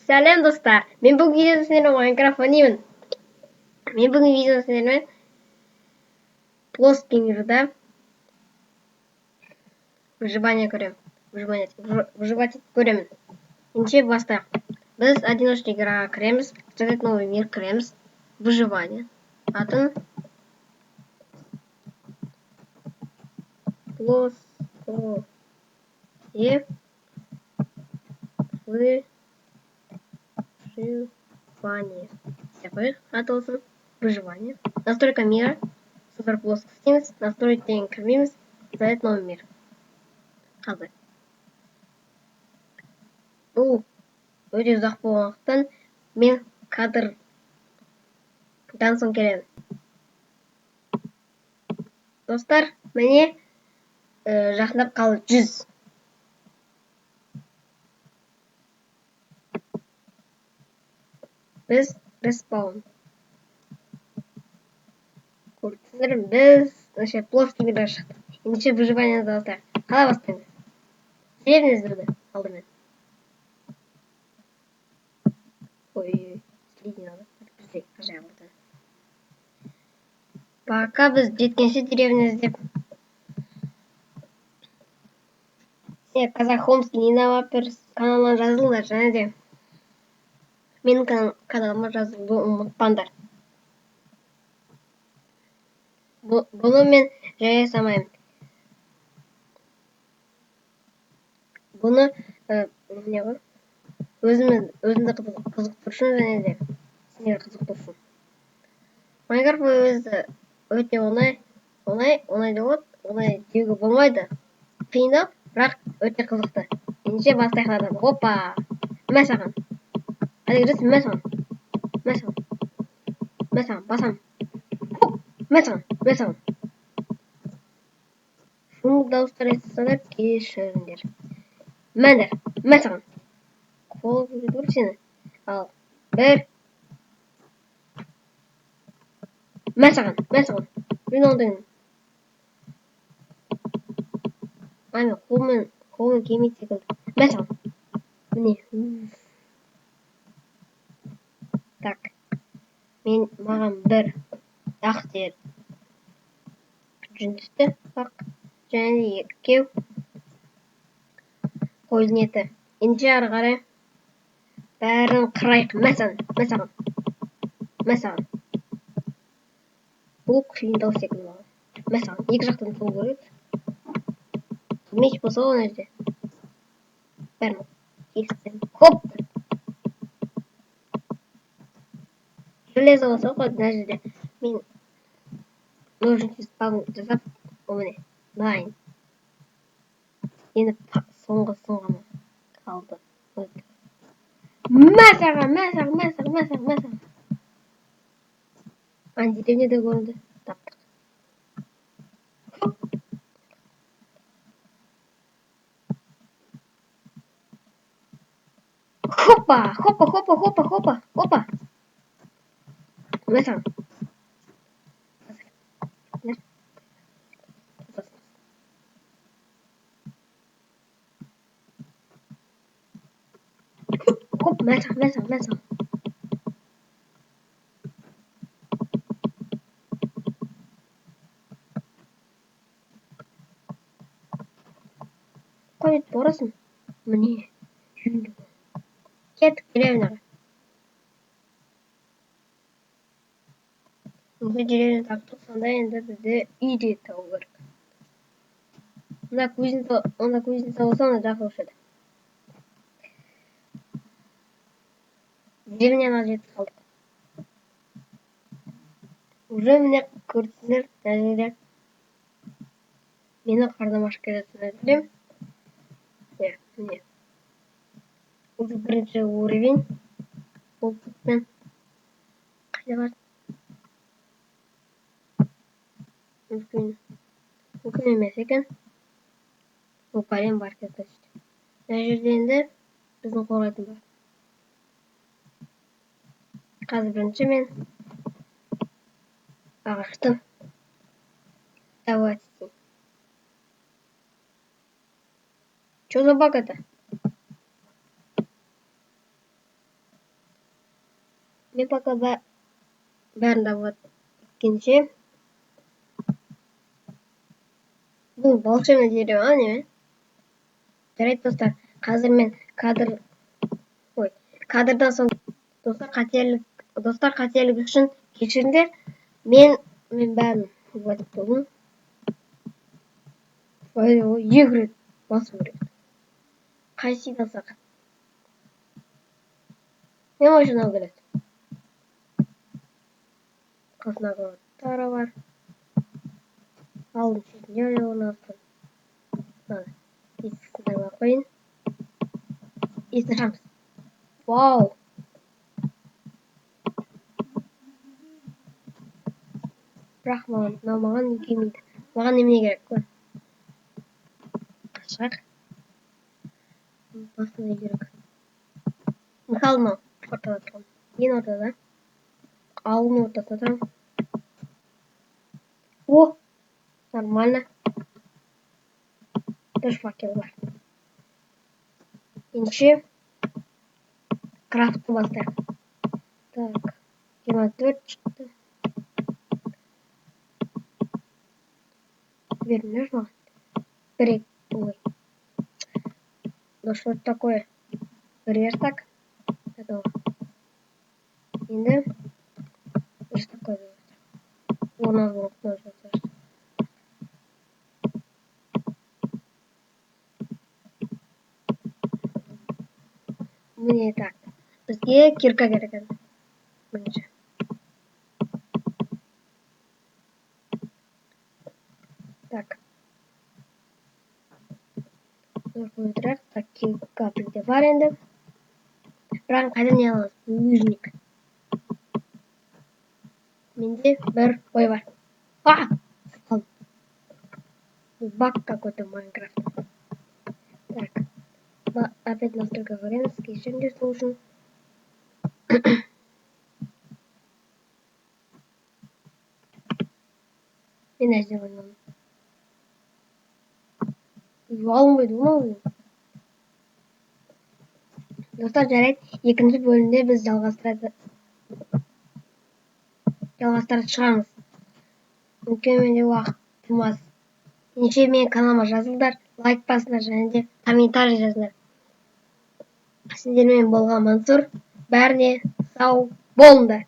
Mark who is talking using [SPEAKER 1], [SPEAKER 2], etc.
[SPEAKER 1] Сәлем достар, мен бүгін видеода сіздермен Майнкрафт ойнаймын. Мен бүгін видеода сіздермен плоский мирда выживание көремін. Выживать көремін. Ендеше бастайық. Біз одиночный играға кіреміз, создать новый мир кіреміз. Выживание. Атын плоское выживание. Такой атолсын. Выживание. Настройка мира. Супер плоскостиміз. Настроить деген кірмейміз. Создать новый мир. Қазір. Бұл өте ұзақ болғандықтан мен кадрдан соң келемін. Достар, міне жақындап қалды 100. Біз респаун. Көрдіңіздер, біз плоский мирға шықтық. Ендеше выживание достар. Қалай бастаймыз? Деревня іздеуді алдымен. Ой, следить надо. Бізде қажай болды. Пока біз жеткенше деревня іздеп. Казах Хомский Нинаваперс каналына жазылыңдар, және де менің каналыма жазылуды ұмытпаңдар. Бұны мен жай жасамаймын. Бұны өзімді қызықтыру үшін, және де сендерді қызықтыру үшін. Майнкрафт өзі өте оңай деуге болмайды. Қиындау, бірақ өте қызықты. Ендеше бастайық адам. Опа! Мә саған. Әлі кіресің, мә саған. Басам. Мә саған. Шумық дауыстар естісеңдер, кешіріңдер. Мә саған. Қол көрсетіп сені. Ал, бір. Мә саған. Мен ондайын. Ай, мен қолмен келмейді секілді. Мә саған. Міне. Так. Маған бір ақ жер жүн түсті. Бақ. Және де екеу қойдың еті. Ендеше ары қарай бәрін қырайық. Мә саған. Бұл қиындау секілді маған. Мә саған. Екі жақтан сол көреді. Меч болса ол жерде. Бәрін келістім. Хоп! Железо болса ғой мына жерде. Мен ножницы спагу жасап, міне, дайын. Енді соңғысы ғана қалды. Мә саған. Деревня де көрінді. Таптық. Хопа. Мә саған. Хоп, мә саған. Қойып борасың. Міне. Жүйінді. Кеттік деревняға. Бізде деревня таптық, сонда енді бізде үйде тау керек. Онда кузница болса, онда жақсы болушы еді. Деревняға жетіп қалдық. Уже міне көрдіңіздер, нәзірде мені қардан ашып келетін нәзірдем. Міне. Уже бірінші уровень. Мен қайда бар? Мүмкін емес екен. Бұл пәлем бар кетті. Мына жерде енді біздің қорғайтын бар. Қазір бірінші мен ағашты давать етейін. Что за баг это? Мен пока бәрін табып кеткенше. Бұл волшебный дерево неме? Жарайды достар, қазір мен кадрдан соң достар қателік үшін кешіріңдер. Мен бәрін айтып болдым. Екі рет басу керек. Қайсысын алсақ? Мен ойшын алу келеді. Қасындағы тара бар. Алдын шетінде орналасқан. Есікті қойын. Есікті ашамыз. Вау! Бірақ маған келмейді. Маған немене керек көр. Ашық. Басына не керек? Мысалы мынау ортада тұрған. Ең ортада. Алдың ортасында тұрам. О! Нормально. Тоже факел бар. Ендеше крафтты бастайық. Так, 24 шықты. Вернешь маған? Ой. Ну что это такое? Верстак. Готово. Енді что такое? У нас блок нужно. Мне так. Бізге кирка керек еді. Бірінші. Так. Қойдырақ. Так, кирка бізде бар енді. Бірақ қайда не аламыз? Лыжник. Менде бір ой бар. Баг какой-то в Майнкрафте. Так. Опять настройка вариант. Кешіріңдер сол үшін. Мен әжден ойнамын. Алынбайды ғой. Достар, жарайды. Екінші бөлімде біз жалғастырады шығамыз. Өйткені менде уақытым аз. Ендеше менің каналыма жазылдар, лайк басыңдар және де комментарий жазыңдар. Сіздермен болған Мансұр. Бәріне сау болыңдар.